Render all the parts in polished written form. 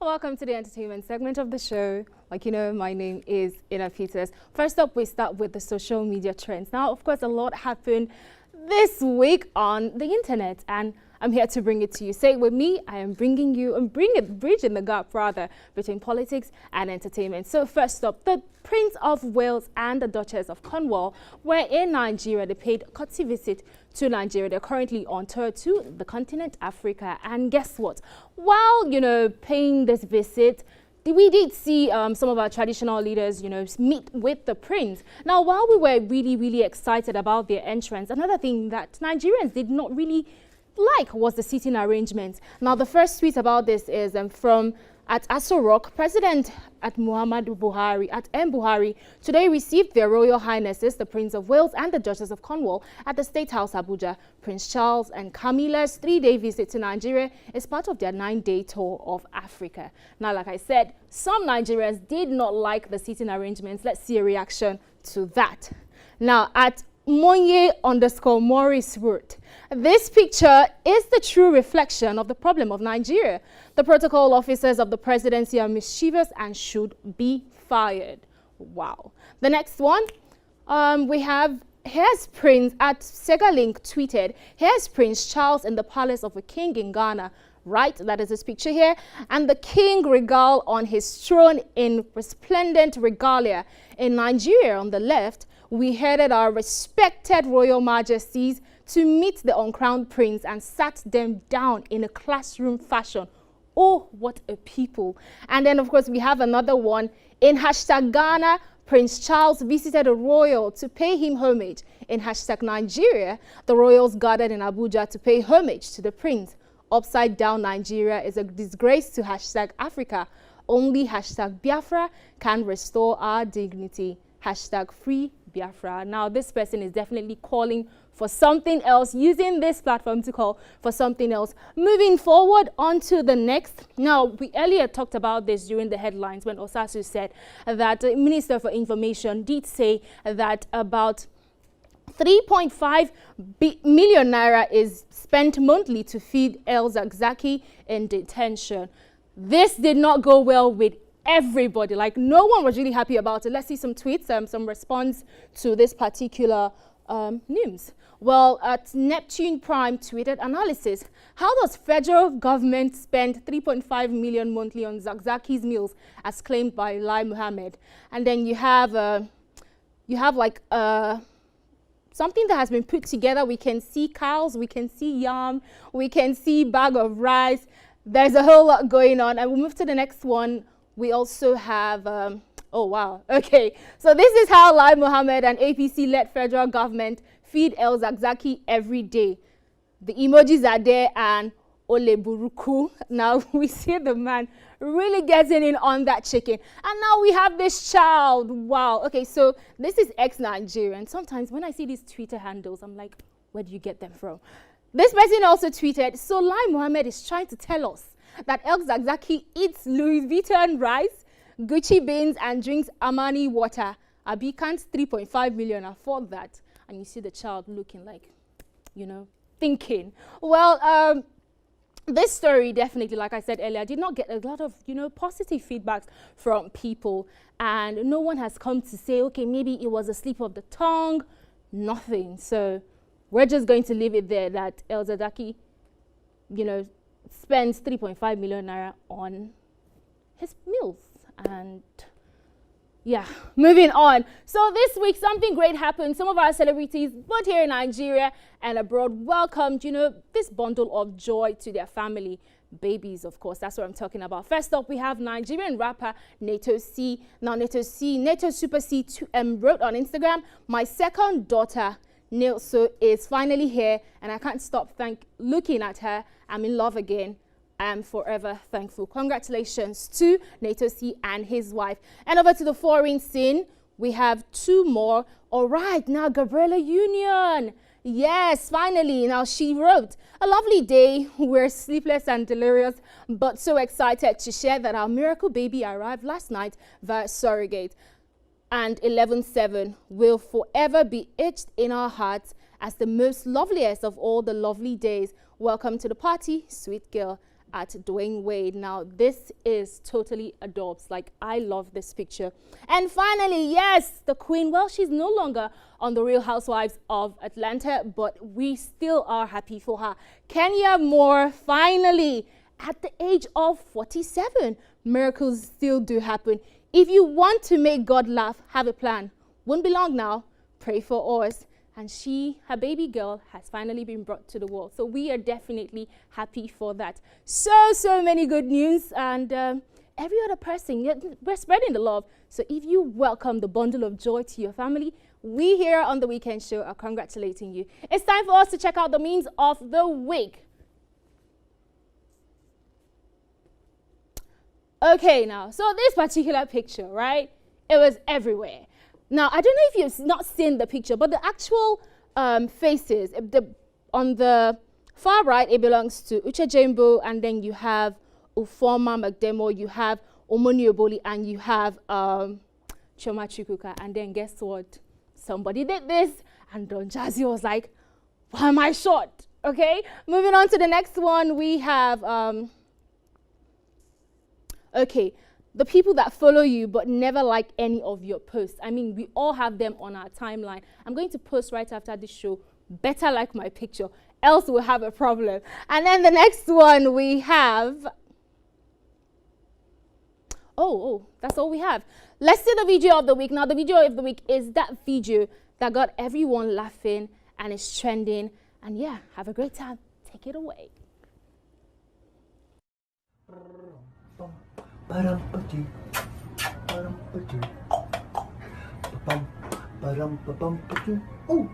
Welcome to the entertainment segment of the show. Like you know, my name is Ina Peters. First up, we start with the social media trends. Now, of course, a lot happened this week on the internet, and I'm here to bring it to you. Say it with me, I am bringing you and bridging the gap rather between politics and entertainment. So first up, the Prince of Wales and the Duchess of Cornwall were in Nigeria. They paid a courtesy visit to Nigeria. They're currently on tour to the continent Africa. And guess what? While, paying this visit, we did see some of our traditional leaders, meet with the prince. Now, while we were really, really excited about their entrance, another thing that Nigerians did not really like was the seating arrangements. Now, the first tweet about this is from at Aso Rock, President at Muhammadu Buhari, at M. Buhari, today received their Royal Highnesses, the Prince of Wales and the Duchess of Cornwall at the State House, Abuja. Prince Charles and Camilla's 3-day visit to Nigeria is part of their 9-day tour of Africa. Now, like I said, some Nigerians did not like the seating arrangements. Let's see a reaction to that. Now, at Monye_Morris wrote, this picture is the true reflection of the problem of Nigeria. The protocol officers of the presidency are mischievous and should be fired. Wow. The next one, we have here's Prince at Segalink tweeted, here's Prince Charles in the palace of a king in Ghana. Right, that is his picture here. And the king regal on his throne in resplendent regalia. In Nigeria, on the left, we headed our respected royal majesties to meet the uncrowned prince and sat them down in a classroom fashion. Oh, what a people. And then, of course, we have another one. In #Ghana, Prince Charles visited a royal to pay him homage. In #Nigeria, the royals gathered in Abuja to pay homage to the prince. Upside down Nigeria is a disgrace to #Africa. Only #Biafra can restore our dignity. #Free Biafra. Now, this person is definitely calling for something else, using this platform to call for something else. Moving forward on to the next. Now, we earlier talked about this during the headlines when Osasu said that the Minister for Information did say that about 3.5 million naira is spent monthly to feed El Zakzaky in detention. This did not go well with everybody. Like, no one was really happy about it. Let's see some tweets, some response to this particular news. Well, at Neptune Prime tweeted analysis. How does federal government spend 3.5 million monthly on Zakzaky's meals as claimed by Lai Mohammed? And then you have something that has been put together. We can see cows, we can see yam, we can see bag of rice. There's a whole lot going on. And we'll move to the next one. We also have, oh wow, okay. So this is how Lai Mohammed and APC-led federal government feed El Zakzaky every day. The emojis are there and Ole Buruku. Now we see the man really getting in on that chicken. And now we have this child. Wow. Okay, so this is ex-Nigerian. Sometimes when I see these Twitter handles, I'm like, where do you get them from? This person also tweeted, so Lai Mohammed is trying to tell us that El Zakzaky eats Louis Vuitton rice, Gucci beans, and drinks Armani water. Abi, can't 3.5 million afford that? And you see the child looking like, thinking. Well, this story definitely, like I said earlier, did not get a lot of, positive feedbacks from people. And no one has come to say, okay, maybe it was a slip of the tongue. Nothing. So we're just going to leave it there that El Zakzaky, spends 3.5 million naira on his meals. And yeah, moving on. So this week, something great happened. Some of our celebrities, both here in Nigeria and abroad, welcomed, this bundle of joy to their family. Babies, of course, that's what I'm talking about. First up, we have Nigerian rapper Neto C. Now, Neto Super C wrote on Instagram, my second daughter, Nilso, is finally here, and I can't stop looking at her. I'm in love again. I'm forever thankful. Congratulations to Neto C and his wife. And over to the foreign scene, we have two more. All right, now Gabriella Union. Yes, finally. Now she wrote, a lovely day. We're sleepless and delirious, but so excited to share that our miracle baby arrived last night via surrogate. And 11/7 will forever be etched in our hearts as the most loveliest of all the lovely days. Welcome to the party, sweet girl. at Dwayne Wade. Now, this is totally adorbs. Like, I love this picture. And finally, yes, the queen, well, she's no longer on the Real Housewives of Atlanta, but we still are happy for her. Kenya Moore, finally, at the age of 47, miracles still do happen. If you want to make God laugh, have a plan. Won't be long now. Pray for us. And her baby girl, has finally been brought to the world. So we are definitely happy for that. So many good news. And every other person, we're spreading the love. So if you welcome the bundle of joy to your family, we here on The Weekend Show are congratulating you. It's time for us to check out the memes of the week. Okay, now, so this particular picture, right? It was everywhere. Now, I don't know if you've not seen the picture, but the actual faces, on the far right, it belongs to Uche Jembo, and then you have Ufoma McDermott, you have Omoni Oboli, and you have Choma Chukwuka. And then guess what? Somebody did this, and Don Jazzy was like, why am I short? Okay, moving on to the next one, we have, okay, the people that follow you but never like any of your posts. I mean, we all have them on our timeline. I'm going to post right after this show. Better like my picture, else we'll have a problem. And then the next one we have... Oh, that's all we have. Let's see the video of the week. Now, the video of the week is that video that got everyone laughing and is trending. And yeah, have a great time. Take it away. Parampati, parampati, pam, parampapam, oh,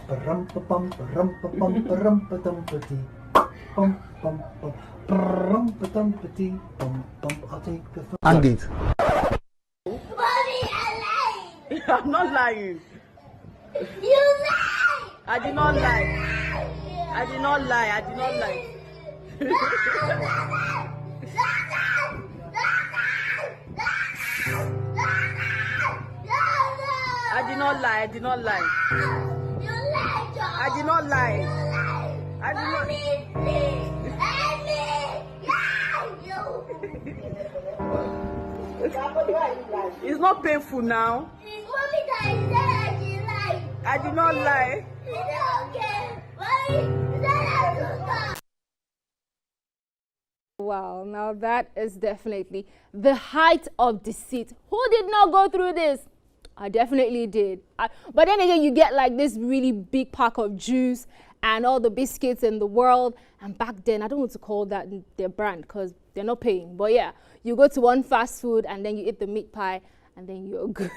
parampapam, parampapam, parampatampati, pam, pam, pam, parampatampati, pam, pam. I'll take the phone. And it. Mommy, I lied. I'm not lying. You lied. I did not lie. I did not lie. I did not lie. I did not lie. I did not lie. You lied, John. I did not lie. You lied. I did not. Mommy, please. Help me. You. It's not painful now. Mommy, that is that I did lie. I did not lie. It's okay. Mommy, that I did not. Wow, now that is definitely the height of deceit. Who did not go through this? I definitely did. But then again, you get like this really big pack of juice and all the biscuits in the world. And back then, I don't want to call that their brand because they're not paying. But yeah, you go to one fast food and then you eat the meat pie and then you're good.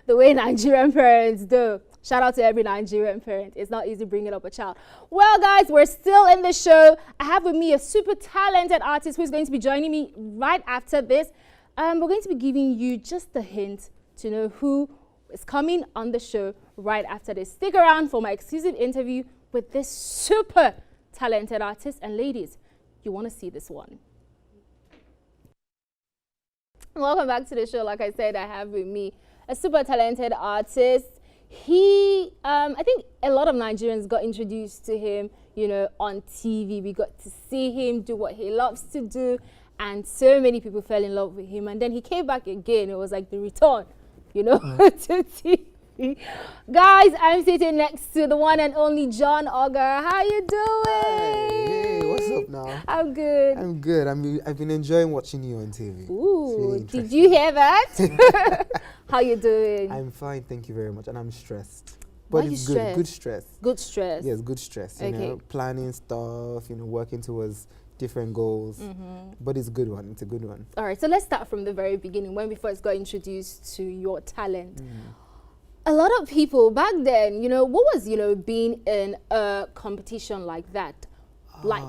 The way Nigerian parents do. Shout out to every Nigerian parent. It's not easy bringing up a child. Well, guys, we're still in the show. I have with me a super talented artist who's going to be joining me right after this. We're going to be giving you just a hint to know who is coming on the show right after this. Stick around for my exclusive interview with this super talented artist. And ladies, you want to see this one. Welcome back to the show. Like I said, I have with me a super talented artist. I think a lot of Nigerians got introduced to him, you know, on TV. We got to see him do what he loves to do. And so many people fell in love with him. And then he came back again. It was like the return, you know, to TV. Guys, I'm sitting next to the one and only John Ogger. How you doing? Hey, what's up now? I'm good. I'm good. I've been enjoying watching you on TV. Ooh, really did you hear that? How you doing? I'm fine, thank you very much. And I'm stressed. Why But you it's good. stressed? Good stress. Good stress. Yes, good stress. You know, planning stuff, you know, working towards different goals. But it's a good one. It's a good one. All right, so let's start from the very beginning when we first got introduced to your talent. A lot of people back then, you know, what was, you know, being in a competition like that like?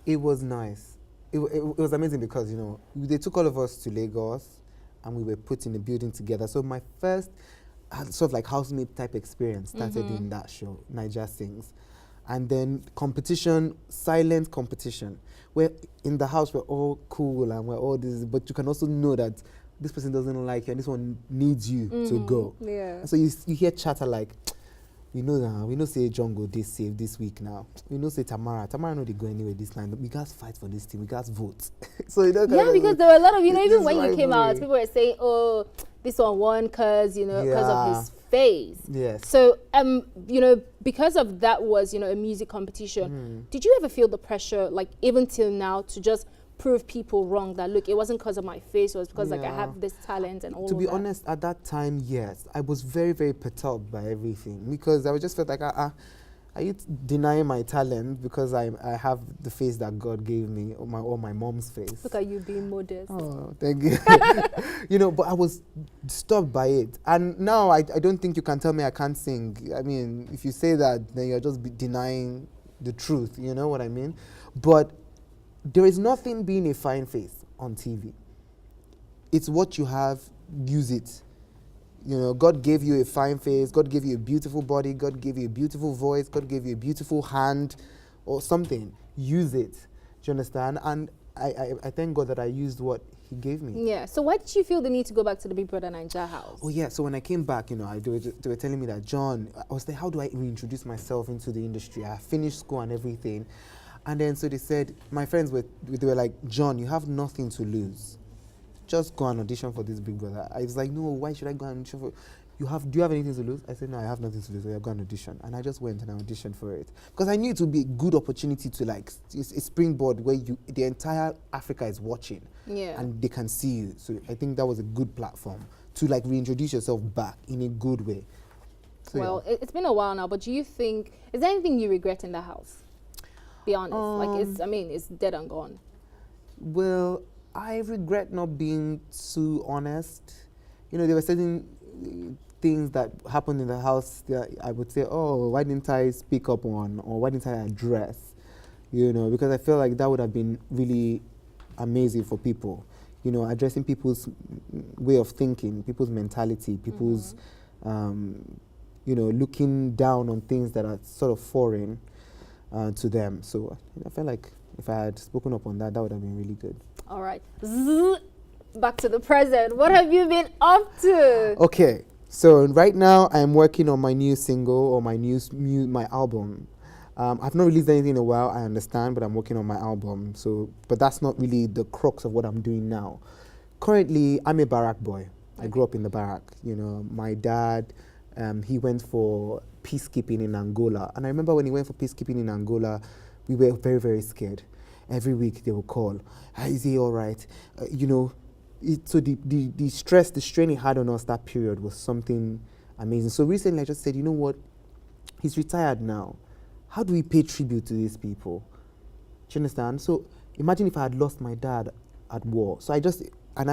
It was nice. It was amazing because, you know, they took all of us to Lagos and we were put in a building together. So my first sort of like housemate type experience started in that show, Naija Sings. And then competition, silent competition, where in the house we're all cool and we're all this, but you can also know that this person doesn't like you and this one needs you to go. Yeah. So you hear chatter like, we know now. We know say John go this save this week now. We know say Tamara no they go anywhere this time. We guys fight for this team. We guys vote. So you know. Yeah, because there were a lot of, you know, This even when you came out, rivalry. people were saying, oh, this one won because, you know, because of Yeah. his face. Yes. So, you know, because of that was, you know, a music competition, did you ever feel the pressure, like even till now, to just prove people wrong that, look, it wasn't because of my face, it was because like I Yeah. have this talent and all To of be that? honest, at that time, yes, I was very, very perturbed by everything because I just felt like, are you denying my talent because I have the face that God gave me, or my mom's face? Look at you being modest. Oh, thank you. You know, but I was disturbed by it. And now I don't think you can tell me I can't sing. I mean, if you say that, then you're just denying the truth. You know what I mean? But there is nothing being a fine face on TV. It's what you have, use it. You know, God gave you a fine face, God gave you a beautiful body, God gave you a beautiful voice, God gave you a beautiful hand or something. Use it. Do you understand? And I thank God that I used what He gave me. Yeah. So why did you feel the need to go back to the Big Brother Naija house? Oh yeah, so when I came back, you know, they were telling me that, John, I was like, how do I reintroduce myself into the industry? I finished school and everything. And then so they said, my friends they were like, John, you have nothing to lose. Just go and audition for this Big Brother. I was like, no, why should I go and audition for? Do you have anything to lose? I said, no, I have nothing to lose. So I go and audition. And I just went and I auditioned for it. Because I knew it would be a good opportunity to like, it's a springboard where the entire Africa is watching. Yeah. And they can see you. So I think that was a good platform to like reintroduce yourself back in a good way. So, Well, yeah. it's been a while now, but do you think, is there anything you regret in the house? Be honest. Like, it's dead and gone. Well, I regret not being too honest. You know, there were certain things that happened in the house that I would say, oh, why didn't I speak up on, or why didn't I address? You know, because I feel like that would have been really amazing for people. You know, addressing people's way of thinking, people's mentality, people's, you know, looking down on things that are sort of foreign to them. So I felt like if I had spoken up on that, that would have been really good. All right. Zzz, back to the present. What have you been up to? Okay, so right now I'm working on my new single or my my album. I've not released anything in a while, I understand, but I'm working on my album. So, but that's not really the crux of what I'm doing now. Currently, I'm a barrack boy. I grew up in the barrack. You know, my dad, he went for peacekeeping in Angola, and I remember when he went for peacekeeping in Angola, we were very, very scared. Every week they would call, is he all right? You know, so the stress, the strain he had on us that period was something amazing. So recently I just said, you know what? He's retired now. How do we pay tribute to these people? Do you understand? So imagine if I had lost my dad at war. So I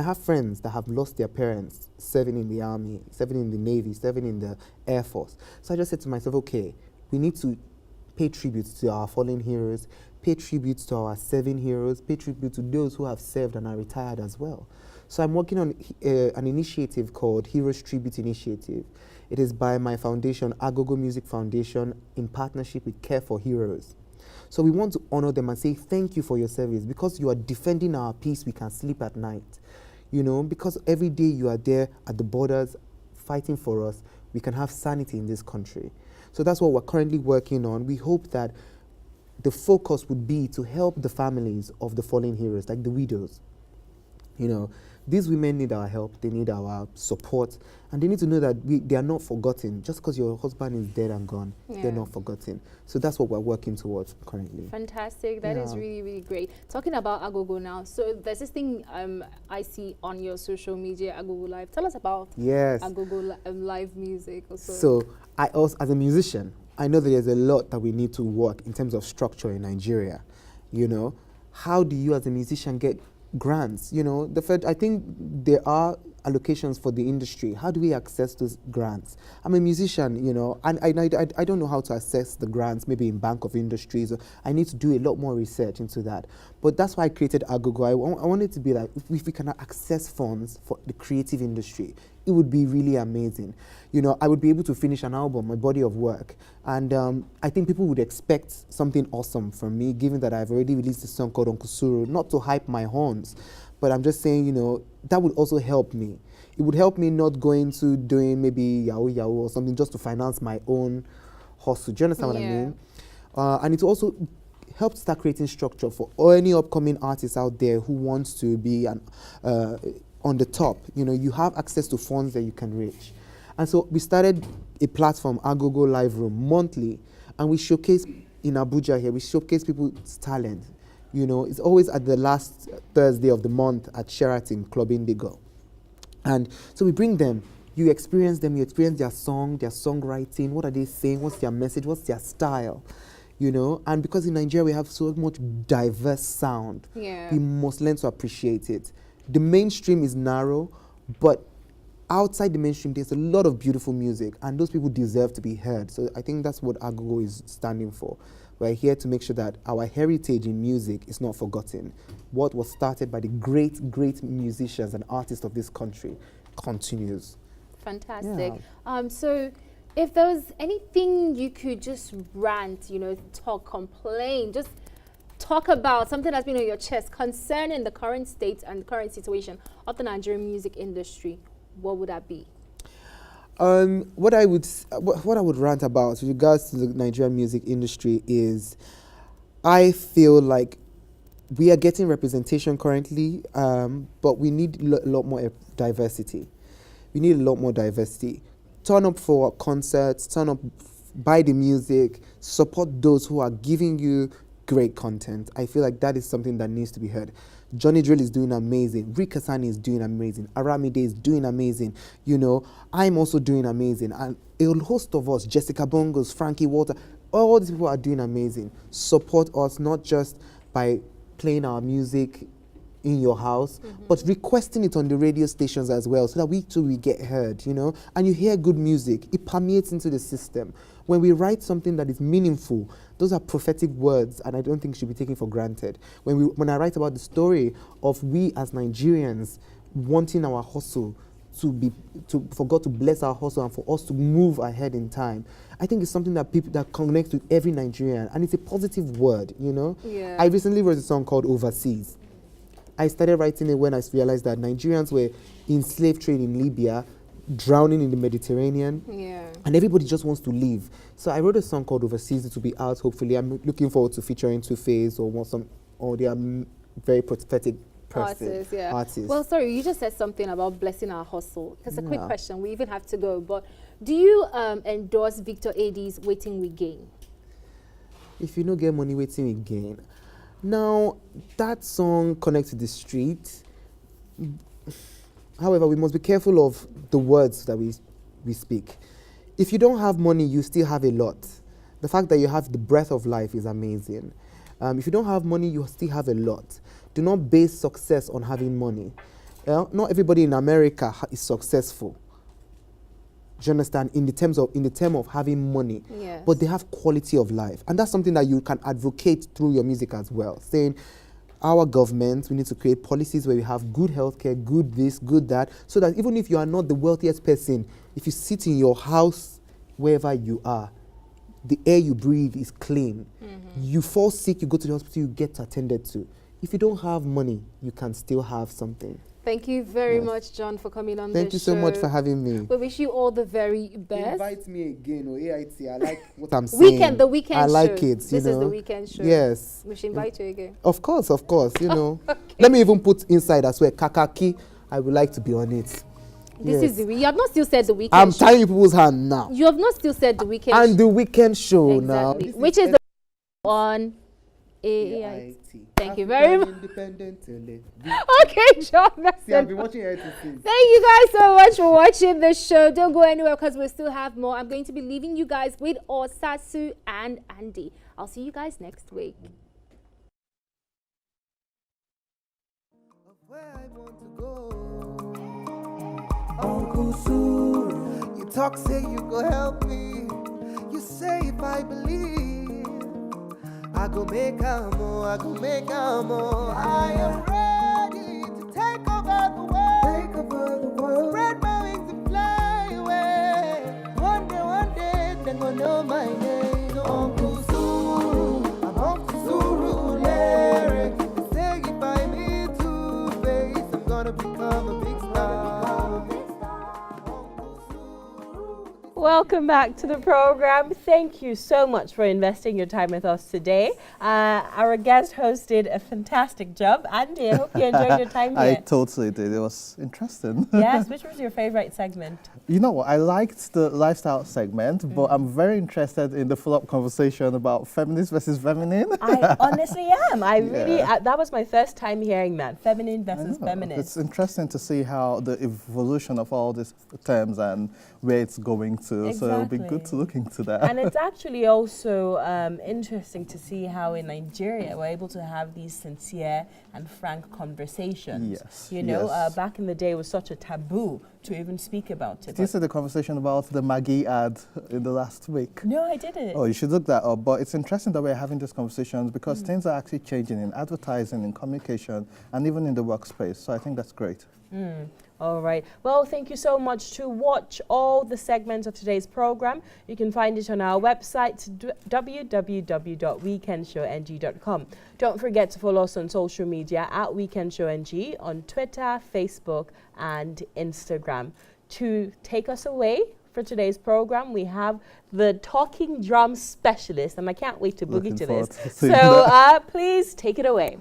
have friends that have lost their parents serving in the army, serving in the Navy, serving in the Air Force. So I just said to myself, okay, we need to pay tribute to our fallen heroes, pay tribute to our serving heroes, pay tribute to those who have served and are retired as well. So I'm working on an initiative called Heroes Tribute Initiative. It is by my foundation, Agogo Music Foundation, in partnership with Care for Heroes. So we want to honor them and say thank you for your service. Because you are defending our peace, we can sleep at night. You know, because every day you are there at the borders fighting for us, we can have sanity in this country. So that's what we're currently working on. We hope that the focus would be to help the families of the fallen heroes, like the widows. You know, these women need our help, they need our support, and they need to know that they are not forgotten. Just because your husband is dead and gone, they're not forgotten. So that's what we're working towards currently. Fantastic. That is Yeah. really, really great. Talking about Agogo now, so there's this thing I see on your social media, Agogo Live. Tell us about Yes. Agogo Live music also. So I also, as a musician, I know that there's a lot that we need to work in terms of structure in Nigeria. You know, how do you as a musician get grants? You know, I think there are allocations for the industry. How do we access those grants? I'm a musician, you know, and I don't know how to access the grants, maybe in Bank of Industries. I need to do a lot more research into that. But that's why I created Agogo. I want it to be like, if we can access funds for the creative industry, it would be really amazing. You know, I would be able to finish an album, a body of work. And I think people would expect something awesome from me, given that I've already released a song called Onkusuru, not to hype my horns, but I'm just saying, you know, that would also help me. It would help me not go into doing maybe Yahoo Yahoo or something just to finance my own hustle. Do you understand what I Yeah. mean? And it also helps start creating structure for any upcoming artists out there who wants to be on the top. You know, you have access to funds that you can reach. And so we started a platform, Agogo Live Room, monthly, and we showcase in Abuja here, we showcase people's talent. You know, it's always at the last Thursday of the month at Sheraton Club Indigo. And so we bring them, you experience them, you experience their song, their songwriting, what are they saying, what's their message, what's their style, you know? And because in Nigeria we have so much diverse sound, Yeah. we must learn to appreciate it. The mainstream is narrow, but outside the mainstream, there's a lot of beautiful music, and those people deserve to be heard. So I think that's what Agogo is standing for. We're here to make sure that our heritage in music is not forgotten. What was started by the great, great musicians and artists of this country continues. Fantastic. Yeah. So if there was anything you could just rant, you know, talk, complain, just talk about something that's been on your chest concerning the current state and current situation of the Nigerian music industry, what would that be? What I would rant about with regards to the Nigerian music industry is, I feel like we are getting representation currently, but we need a lot more diversity. We need a lot more diversity. Turn up for concerts, turn up, buy the music, support those who are giving you great content. I feel like that is something that needs to be heard. Johnny Drill is doing amazing. Rick Asani is doing amazing. Aramide is doing amazing. You know, I'm also doing amazing. And a host of us, Jessica Bongos, Frankie Walter, all these people are doing amazing. Support us not just by playing our music in your house, but requesting it on the radio stations as well, so that we too will get heard, you know. And you hear good music, it permeates into the system. When we write something that is meaningful, those are prophetic words, and I don't think should be taken for granted. When I write about the story of we as Nigerians wanting our hustle for God to bless our hustle and for us to move ahead in time, I think it's something that connects with every Nigerian, and it's a positive word, you know. Yeah. I recently wrote a song called Overseas. I started writing it when I realized that Nigerians were in slave trade in Libya, drowning in the Mediterranean, Yeah. and everybody just wants to leave. So I wrote a song called Overseas. It will be out, hopefully. I'm looking forward to featuring Two-Face or their very prophetic Artists, yeah. artists. Well, sorry, you just said something about blessing our hustle. It's a quick Yeah. question. We even have to go. But do you endorse Victor AD's Waiting We Gain? If you don't get money, waiting again. Now, that song connects to the street. However, we must be careful of the words that we speak. If you don't have money, you still have a lot. The fact that you have the breath of life is amazing. If you don't have money, you still have a lot. Do not base success on having money. Not everybody in America is successful. Do you understand? In the term of having money, Yes. but they have quality of life, and that's something that you can advocate through your music as well. Saying, our government, we need to create policies where we have good healthcare, good this, good that, so that even if you are not the wealthiest person, if you sit in your house, wherever you are, the air you breathe is clean. You fall sick, you go to the hospital, you get attended to. If you don't have money, you can still have something. Thank you very Yes. much, John, for coming on Thank you this so much show. for having me. We wish you all the very best. Invite me again, or AIT. I like what I'm saying. The weekend I like show. it. This you is know? the weekend show. Yes. We should invite you again. Of course, you know. Let me even put inside as well. Kakaki, I would like to be on it. This Yes. is the you have not still said the weekend I'm show. tying you people's hand now. You have not still said the weekend And show. the weekend show now. Exactly. Which is the on AIT. Thank you very much. Independent tele. Okay, John. That's See, I've it. been watching AIT since. Thank you guys so much for watching the show. Don't go anywhere because we still have more. I'm going to be leaving you guys with Osasu and Andy. I'll see you guys next week. Where I want to go. Uncle Suru, you talk, say you go help me. You say if I believe, I go make a more, I go make a more. I am ready to take over the world. Spread my wings and fly away. One day, they gonna know my name. Uncle Suru, I'm Uncle Suru lyric. They say if I meet Two-Face, I'm gonna become a big star. Uncle Suru. Welcome back to the program. Thank you so much for investing your time with us today. Our guest hosted a fantastic job. Andy, I hope you enjoyed your time I here. totally did. It was interesting. Yes, which was your favorite segment? You know what? I liked the lifestyle segment, but I'm very interested in the follow-up conversation about feminist versus feminine. I honestly am. I really, Yeah. that was my first time hearing that. Feminine versus feminist. It's interesting to see how the evolution of all these terms and where it's going to. So it'll be good to look into that. And it's actually also interesting to see how in Nigeria we're able to have these sincere and frank conversations. Yes, You know, yes. back in the day it was such a taboo to even speak about it. Did you see the conversation about the Maggie ad in the last week? No, I didn't. Oh, you should look that up. But it's interesting that we're having these conversations because things are actually changing in advertising, in communication, and even in the workspace. So I think that's great. All right. Well, thank you so much. To watch all the segments of today's program, you can find it on our website, www.weekendshowng.com. Don't forget to follow us on social media at weekendshowng on Twitter, Facebook, and Instagram. To take us away for today's program, we have the talking drum specialist, and I can't wait to boogie Looking to forward this. to seeing So that. please take it away.